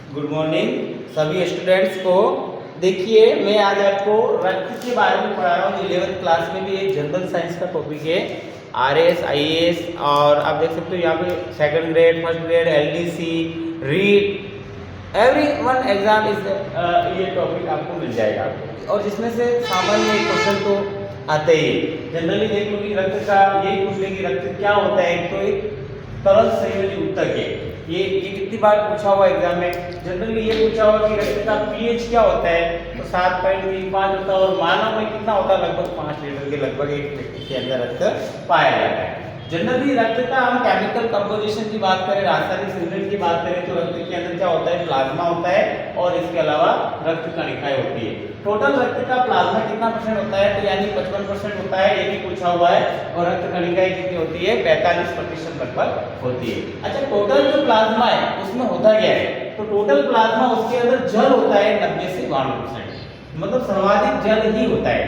Good morning सभी students को। देखिए मैं आज आपको रक्त के बारे में पढ़ा रहा हूँ। 11th क्लास में भी एक जनरल साइंस का टॉपिक है, आरएस आईएएस, और आप देख सकते हो यहाँ पे second grade, first grade, LDC, REET, every one exam इस ये टॉपिक आपको मिल जाएगा आपको, और जिसमें से सामान्य क्वेश्चन तो आते ही। जनरली देख लो कि रक्त का यही पूछ ले कि रक्त क्या होता है। तो एक तरल संयोजी ऊतक है। ये कितनी बार पूछा हुआ एग्जाम में। जनरली ये पूछा हुआ कि रक्त का पीएच क्या होता है, तो 7.35 होता है, और मानव में कितना होता है, लगभग 5 लीटर के लगभग एक व्यक्ति के अंदर रक्त पाया जाता है। जनरली रक्त का हम केमिकल कंपोजिशन की बात करें, रासायनिक संयोजन की बात करें, तो रक्त के अंदर क्या होता है, प्लाज्मा होता है, और इसके अलावा रक्त कणिकाएं होती है। टोटल रक्त का प्लाज्मा कितना परसेंट होता है, तो यानी 55% होता है, ये भी पूछा हुआ है। और रक्त कणिकाएं कितनी होती है, 45% लगभग होती है। अच्छा, टोटल जो प्लाज्मा है उसमें होता क्या है, तो टोटल प्लाज्मा उसके अंदर जल होता है 90 से 92%, मतलब सर्वाधिक जल ही होता है।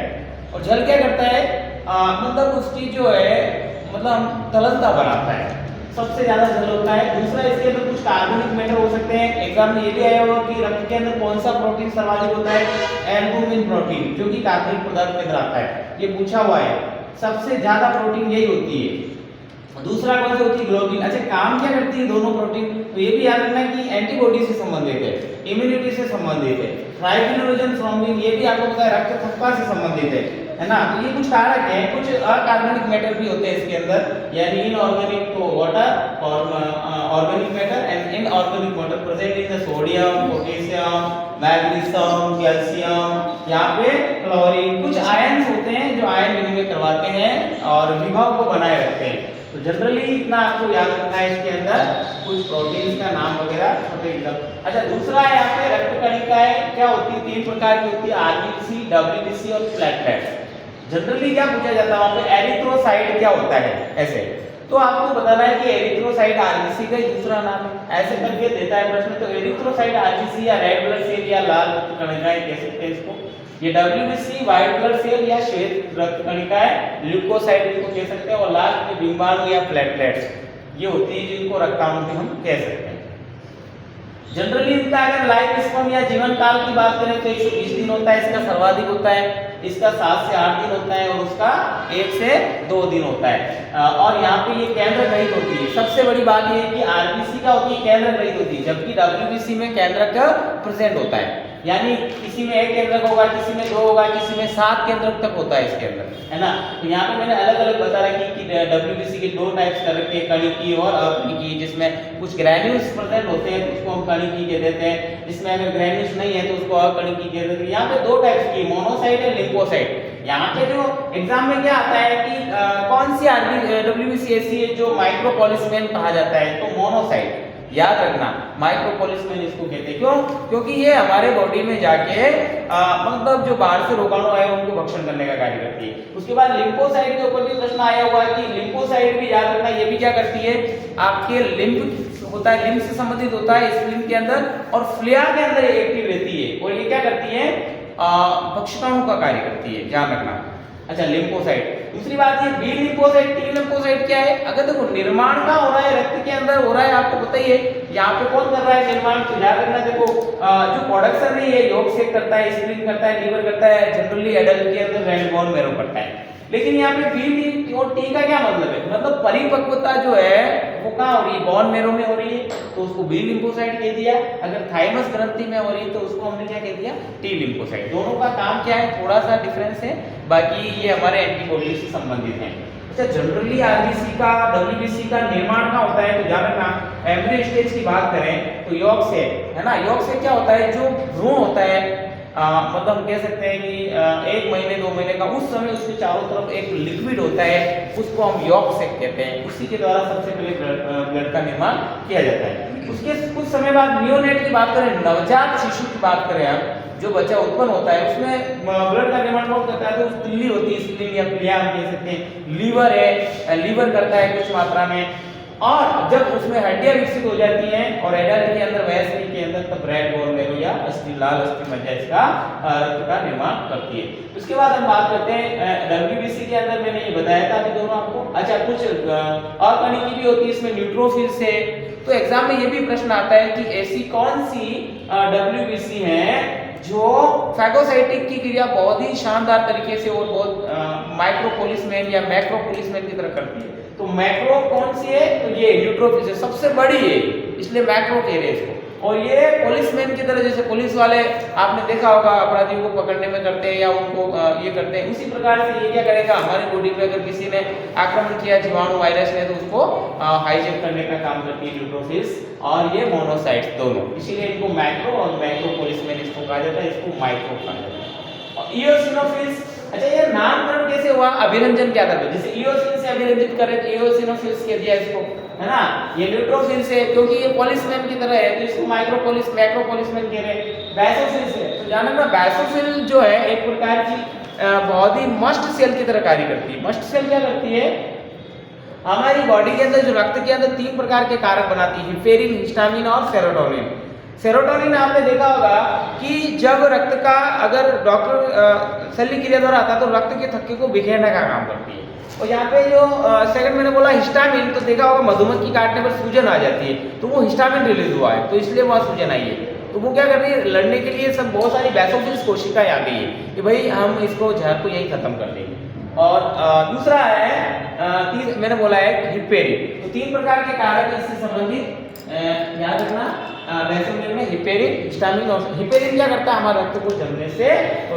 और जल क्या करता है, मतलब उसकी जो है मतलब तरलता बनाता है, सबसे ज्यादा जल होता है। दूसरा, इसके अंदर कुछ कार्बनिक मैटर हो सकते हैं। एग्जाम में ये भी आया होगा कि रक्त के अंदर कौन सा प्रोटीन सर्वाधिक होता है, एल्बुमिन प्रोटीन, जो कि कार्बनिक पदार्थ के अंदर आता है, ये पूछा हुआ है। सबसे ज्यादा प्रोटीन यही होती है। दूसरा कौन सी होती है, ग्लोबिन। अच्छा, काम क्या करती है दोनों प्रोटीन, तो ये भी याद रखना कि एंटीबॉडी से संबंधित है, इम्यूनिटी से संबंधित है। ट्राइफिनोलोजन थ्रोम्बिन, ये भी आपको पता है रक्त थक्का से संबंधित है ना। तो ये कुछ कारक हैं, कुछ अकार्बनिक मैटर भी होते हैं इसके अंदर, यानी इनऑर्गेनिक तो वाटर और organic matter and inorganic water present in the sodium, potassium, magnesium, calcium, यहाँ पे क्लोरीन। कुछ आयंस होते हैं जो आयन विनिमय करवाते हैं और विभव को बनाए रखते हैं। तो जनरली इतना आपको याद रखना है इसके अंदर कुछ प्रोटीन्स का नाम वगैरह छोटे एकदम। अच्छा, दूसरा है यहाँ पे रक्त कणिकाएं क्या होती है, 3 प्रकार की होती है, आरबीसी, डब्ल्यूबीसी और प्लेटलेट्स। जनरली क्या पूछा जाता है वहां पे, एरिथ्रोसाइट क्या होता है, ऐसे तो आपको बताना है कि एरिथ्रोसाइट आरबीसी का ही दूसरा नाम है, ऐसे करके देता है प्रश्न। तो एरिथ्रोसाइट आरबीसी या रेड ब्लड सेल या लाल रक्त कणिकाएं कह सकते हैं इसको। ये डब्ल्यूबीसी व्हाइट ब्लड सेल या श्वेत रक्त कणिकाएं, ल्यूकोसाइट इनको कह सकते हैं, और लाल में डिंबाणु या प्लेटलेट्स ये होती है जिनको रक्ताणु भी हम कह सकते हैं। जनरली इनका अगर लाइफ स्पैन या जीवन काल की बात करें तो 120 दिन होता है, इसका सर्वाधिक होता है। इसका 7 से 8 दिन होता है, और उसका 1 से 2 दिन होता है। और यहाँ पे ये केंद्र रहित होती है। सबसे बड़ी बात ये है कि आरबीसी का होती है केंद्र रहित होती है, जबकि डब्ल्यूबीसी में केंद्रक प्रेजेंट होता है, यानी किसी में 1 केंद्रक होगा, किसी में 2 होगा, किसी में 7 केंद्रक तक होता है इसके अंदर, है ना। तो यहाँ पे मैंने अलग अलग बता रखी कि डब्ल्यूबीसी के 2 टाइप्स कर रखे, कणिकीय और अकणिकीय, जिसमें कुछ ग्रैन्यूल्स प्रेजेंट होते हैं तो उसको हम कणिकीय कह देते हैं, जिसमें अगर ग्रैन्यूल्स नहीं है तो उसको अकणिकीय कह देते हैं। यहाँ पे 2 टाइप्स की, मोनोसाइट और लिम्फोसाइट। यहाँ पे जो एग्जाम में क्या आता है कि कौन सी डब्ल्यूबीसी ऐसी है जो माइक्रोपोलिसमेन कहा जाता है, तो मोनोसाइट याद रखना, माइक्रोपोलिसमेन इसको कहते हैं। क्यों? क्योंकि ये हमारे बॉडी में जाके मतलब जो बाहर से रोगाणु आए उनको भक्षण करने का कार्य करती है। उसके बाद लिम्फोसाइट के ऊपर भी प्रश्न आया हुआ है कि लिम्फोसाइट भी याद रखना, ये भी क्या करती है, आपके लिम्फ होता है, लिम्फ से संबंधित होता है स्प्लीन के अंदर, और फ्लेया के अंदर एक्टिव रहती है, और ये क्या करती है, भक्षकाणु का कार्य करती है, ध्यान रखना। अच्छा, लिम्फोसाइट। दूसरी बात ये बी लिम्फोसाइट, टी लिम्फोसाइट क्या है, अगर देखो निर्माण का हो रहा है, रक्त के अंदर हो रहा है, आपको पता ही है। यहाँ पे कौन कर रहा है निर्माण, तो याद रखना, देखो जो प्रोडक्शन है ये योग से करता है, स्प्लीन करता है, लीवर करता है, जनरली एडल्ट के अंदर रेड बोन मैरो करता है। लेकिन यहाँ पे बी और टी का क्या मतलब है, मतलब परिपक्वता जो है वो कहाँ हो रही है, बोन मैरो में हो रही है, तो उसको बी लिम्फोसाइट कह दिया। अगर थाइमस ग्रंथि में हो रही है तो उसको हमने क्या कह दिया, टी लिम्फोसाइट। दोनों का काम क्या है, थोड़ा सा डिफरेंस है, बाकी ये हमारे एंटीबॉडी से संबंधित हैं। अच्छा, जनरली आरबीसी का, डब्ल्यूबीसी का निर्माण कहाँ होता है, तो ध्यान रखना, एम्ब्रियो स्टेज की बात करें तो योग से, है ना। योग से क्या होता है, जो भ्रूण होता है, मतलब हम कह सकते हैं कि 1 महीने 2 महीने का, उस समय उसके चारों तरफ एक लिक्विड होता है, उसको हम योग से कहते हैं। उसी के द्वारा सबसे पहले ब्लड का निर्माण किया जाता है। उसके कुछ समय बाद नियोनेट की बात करें, नवजात शिशु की बात करें हम, जो बच्चा उत्पन्न होता है उसमें ब्लड का निर्माण कौन करता है, तो तिल्ली होती है, स्प्लीन या प्लिया हम कह सकते हैं। लीवर है, लीवर करता है कुछ मात्रा में। और जब उसमें हड्डियां विकसित हो जाती हैं और एडल्ट के अंदर, वयस्क के अंदर, मतलब रेड बोन मेरो या अस्थि लाल अस्थि मज्जा इसका रक्त का निर्माण करती है। उसके बाद हम बात करते हैं डब्ल्यूबीसी के अंदर मैंने ये बताया था अभी दोनों आपको। अच्छा, कुछ अकणिकी भी होती है इसमें, न्यूट्रोफिल्स है। तो एग्जाम में ये भी प्रश्न आता है कि ऐसी कौन सी डब्ल्यूबीसी है जो फैगोसाइटिक की क्रिया बहुत ही शानदार तरीके से और बहुत माइक्रोपोलिसमेन या मैक्रोपोलिसमेन की तरह करती है। तो मैक्रो कौन सी है? तो ये न्यूट्रोफिल्स है, सबसे बड़ी है, इसलिए मैक्रो कह रहे हैं इसको। और ये पुलिसमैन की तरह, जैसे पुलिस वाले आपने देखा होगा अपराधियों को पकड़ने में करते हैं या उनको ये करते हैं, उसी प्रकार से ये क्या करेगा, हमारे बॉडी पे अगर किसी ने आक्रमण किया जीवाणु वायरस ने, तो उसको हाईजैक करने का काम करती है न्यूट्रोफिल्स और ये मोनोसाइट्स दोनों। इसीलिए इनको मैक्रो और मैक्रो पुलिसमैन इसको कहा जाता है, इसको माइक्रो कहा जाता है। और इओसिनोफिल्स, अच्छा ये नामकरण कैसे हुआ? अभिरंजन क्या था? जैसे इओसिन से अभिरंजित करे तो इओसिनोफिल्स कह दिया इसको, है ना। ये न्यूट्रोफिल्स है क्योंकि ये पोलिसमैन की तरह है, तो इसको माइक्रोपोलिस मैक्रोपोलिसमैन कह रहे हैं। बैसोफिल्स है, तो जाना ना, बैसोफिल जो है एक प्रकार की बहुत ही मस्ट सेल की तरह कार्य करती है। मस्ट सेल क्या करती है? हमारी बॉडी के अंदर जो रक्त के अंदर 3 प्रकार के कारक बनाती है, हिपेरिन, हिस्टामिन और सेरोटोनिन। सेरोटोनिन आपने देखा होगा कि जब रक्त का अगर डॉक्टर शल्य क्रिया द्वारा आता है तो रक्त के थक्के को बिखेरने का काम करती है। और यहाँ पे जो सेकंड मैंने बोला हिस्टामिन, तो देखा होगा मधुमक्खी काटने पर सूजन आ जाती है, तो वो हिस्टामिन रिलीज हुआ है, तो इसलिए वहाँ सूजन आई है। तो वो क्या कर रही है, लड़ने के लिए सब बहुत सारी बैसोफिल्स कोशिकाएं आ गई है कि भाई हम इसको जहर को यही खत्म कर देंगे। और दूसरा है मैंने बोला है हिपेरिन। तो 3 प्रकार के कारक इससे संबंधित याद रखना, बैसोफिल में हिपेरिन, हिस्टामिन और हिपेरिन क्या करता है, हमारे रक्त को जमने से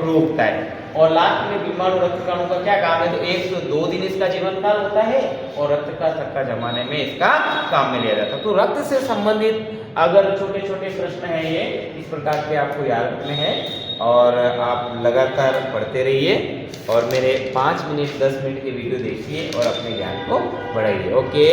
रोकता है। और लास्ट में बीमाणु रक्त कणों का क्या काम है, तो 1 से 2 दिन इसका जीवन काल होता है और रक्त का थक्का जमाने में इसका काम में लिया जाता है। तो रक्त से संबंधित अगर छोटे छोटे प्रश्न हैं ये इस प्रकार के आपको याद रखने हैं और आप लगातार पढ़ते रहिए और मेरे 5 मिनट 10 मिनट के वीडियो देखिए और अपने ज्ञान को बढ़ाइए। ओके।